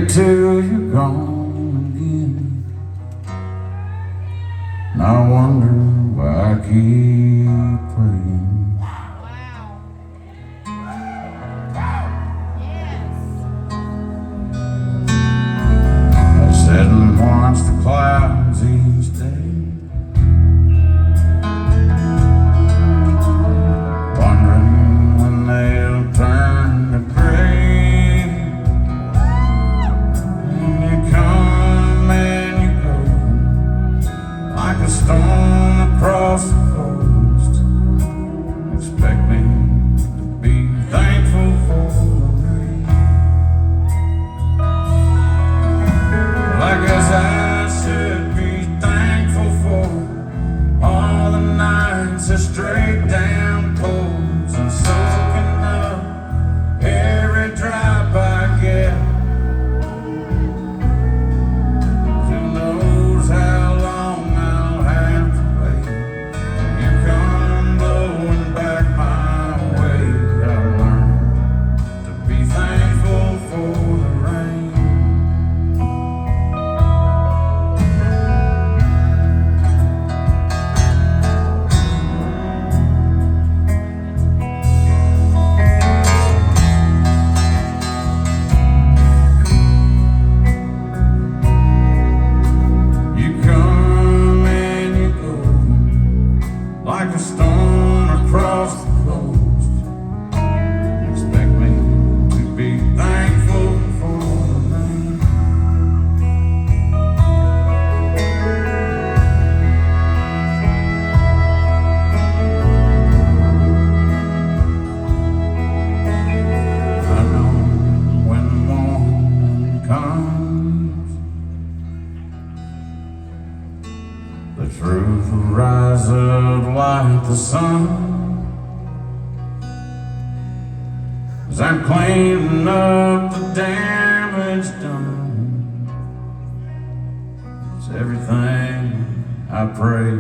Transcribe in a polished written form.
Wait till you're gone again, and I wonder why I keep praying. I sit and watch the clouds each day, wondering when they'll turn to gray. And you come and you go, like a stone across the coast. Expect me to be thankful for the rain. Well, I guess I should be thankful for all the nights of straight down cold and soaking up every drop I get. Who knows how long I'll have to wait till you come blowing back my way. I've learned to be thankful for the rain. You come and you go, like a stone across the coast. Expect me to be thankful for the rain. I know when the morning comes, the truth will rise up like the sun, as I'm cleaning up the damage done. It's everything I pray